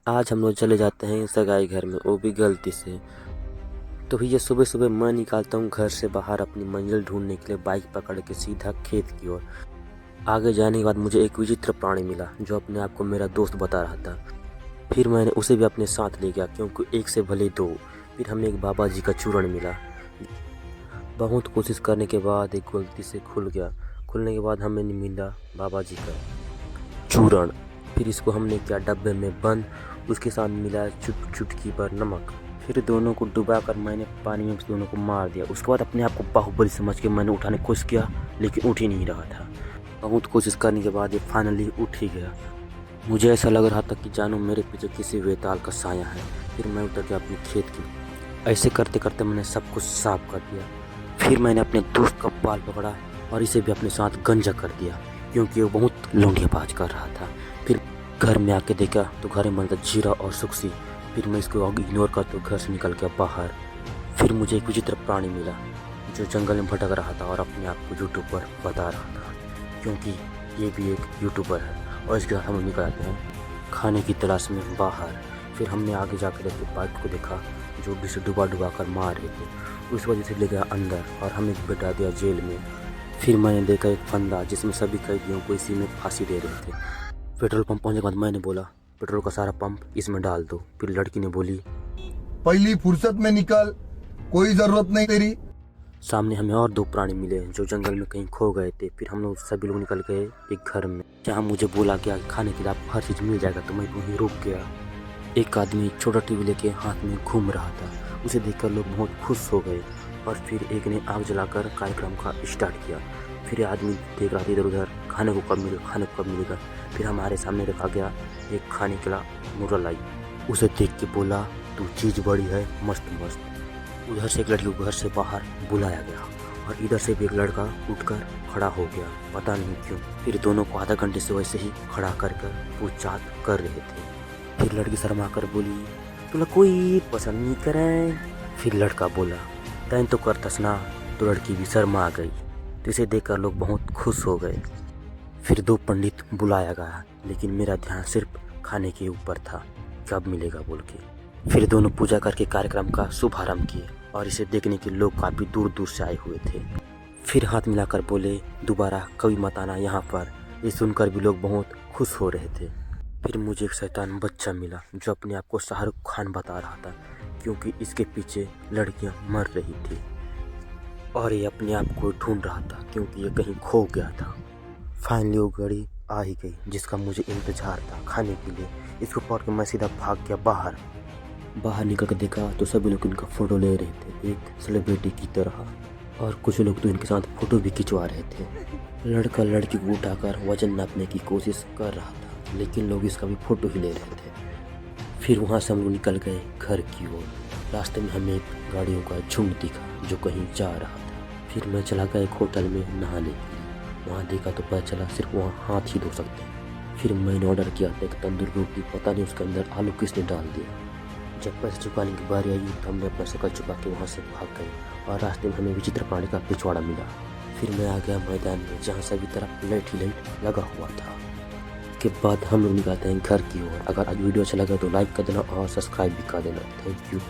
आज हम लोग चले जाते हैं सगाई घर में, वो भी गलती से। तो भैया सुबह सुबह मैं निकालता हूँ घर से बाहर अपनी मंजिल ढूंढने के लिए, बाइक पकड़ के सीधा खेत की ओर। आगे जाने के बाद मुझे एक विचित्र प्राणी मिला जो अपने आप को मेरा दोस्त बता रहा था। फिर मैंने उसे भी अपने साथ ले गया, क्योंकि एक से भले दो। फिर हमें एक बाबा जी का चूरण मिला। बहुत कोशिश करने के बाद एक गलती से खुल गया। खुलने के बाद हमें मिला बाबा जी का चूरण। फिर इसको हमने किया डब्बे में बंद, उसके साथ मिलाया चुटकी भर नमक। फिर दोनों को डुबाकर मैंने पानी में दोनों को मार दिया। उसके बाद अपने आप को बाहुबली समझ के मैंने उठाने की कोशिश किया, लेकिन उठ ही नहीं रहा था। बहुत कोशिश करने के बाद ये फाइनली उठ ही गया। मुझे ऐसा लग रहा था कि जानो मेरे पीछे किसी वेताल का साया है। फिर मैं उतर गया अपने खेत की। ऐसे करते करते मैंने सब कुछ साफ कर दिया। फिर मैंने अपने दोस्त का बाल पकड़ा और इसे भी अपने साथ गंजा कर दिया, क्योंकि वो बहुत लौंडियाबाज कर रहा था। फिर घर में आके देखा तो घर में बनता जीरा और सुक्सी। फिर मैं इसको इग्नोर करते हुए घर से निकल गया बाहर। फिर मुझे एक विचित्र प्राणी मिला जो जंगल में भटक रहा था और अपने आप को यूट्यूब पर बता रहा था, क्योंकि ये भी एक यूट्यूबर है। और इसके साथ हम निकल आते हैं खाने की तलाश में बाहर। फिर हमने आगे जाकर अपने बाइक को देखा जो भी से डुबा कर मार रहे थे। उस वजह से ले गया अंदर और हमें बिठा दिया जेल में। फिर मैंने देखा एक फंदा जिसमें सभी कैदियों को इसी में फांसी दे रहे थे। पेट्रोल पंप पहुंचने के बाद मैंने बोला पेट्रोल का सारा पंप इसमें डाल दो। फिर लड़की ने बोली पहली फुर्सत में निकल, कोई जरूरत नहीं तेरी। सामने हमें और दो प्राणी मिले जो जंगल में कहीं खो गए थे। फिर हम लोग सभी लोग निकल गए एक घर में, जहाँ मुझे बोला गया खाने के लिए आपको हर चीज़ मिल जाएगा। तो मैं वहीं रुक गया। एक आदमी छोटा टीवी लेके हाथ में घूम रहा था। उसे देखकर लोग बहुत खुश हो गए और फिर एक ने आग जलाकर कार्यक्रम का स्टार्ट किया। फिर आदमी देख रहा था इधर उधर खाने को कब मिलेगा। फिर हमारे सामने रखा गया एक खाने के लिए नूडल आई। उसे देख के बोला तू चीज़ बड़ी है, मस्त मस्त। उधर से एक लड़की को घर से बाहर बुलाया गया और इधर से भी एक लड़का उठकर खड़ा हो गया, पता नहीं क्यों। फिर दोनों को आधा घंटे से वैसे ही खड़ा कर पूछताछ कर रहे थे। फिर लड़की शर्मा कर बोली तुला कोई पसंद नहीं करे। फिर लड़का बोला तैन तो करतस ना। तो लड़की भी शर्मा गई। तो इसे देखकर लोग बहुत खुश हो गए। फिर दो पंडित बुलाया गया, लेकिन मेरा ध्यान सिर्फ खाने के ऊपर था, कब मिलेगा बोल के। फिर दोनों पूजा करके कार्यक्रम का शुभारंभ किए और इसे देखने के लोग काफ़ी दूर दूर से आए हुए थे। फिर हाथ मिलाकर बोले दोबारा कभी मत आना यहाँ पर। ये सुनकर भी लोग बहुत खुश हो रहे थे। फिर मुझे एक शैतान बच्चा मिला जो अपने आप को शाहरुख खान बता रहा था, क्योंकि इसके पीछे लड़कियां मर रही थी और ये अपने आप को ढूंढ रहा था, क्योंकि ये कहीं खो गया था। फाइनली वो घड़ी आ ही गई जिसका मुझे इंतजार था खाने के लिए। इसको पढ़ के मैं सीधा भाग गया बाहर। बाहर निकल कर देखा तो सभी लोग इनका फ़ोटो ले रहे थे एक सेलिब्रिटी की तरह, और कुछ लोग तो इनके साथ फ़ोटो भी खिंचवा रहे थे। लड़का लड़की को उठाकर वजन नापने की कोशिश कर रहा था, लेकिन लोग इसका भी फ़ोटो ही ले रहे थे। फिर वहाँ से हम लोग निकल गए घर की ओर। रास्ते में हमें एक गाड़ियों का झुंड दिखा जो कहीं जा रहा था। फिर मैं चला गया एक होटल में नहाने के लिए। वहाँ देखा तो पता चला सिर्फ वहाँ हाथ ही धो सकते हैं। फिर मैंने ऑर्डर किया था एक तंदूरी रोटी, पता नहीं उसके अंदर आलू किसने डाल दिया। जब पैसे चुकाने की बारी आई तो हमने अपना शकल चुका के वहाँ से भाग गए और रास्ते में हमें विचित्र प्राणी का पिछवाड़ा मिला। फिर मैं आ गया मैदान में जहाँ सभी तरफ लाइट ही लाइट लगा हुआ था। के बाद हम लोग निकलते हैं घर की ओर। अगर आज वीडियो अच्छा लगा तो लाइक कर देना और सब्सक्राइब भी कर देना। Thank you.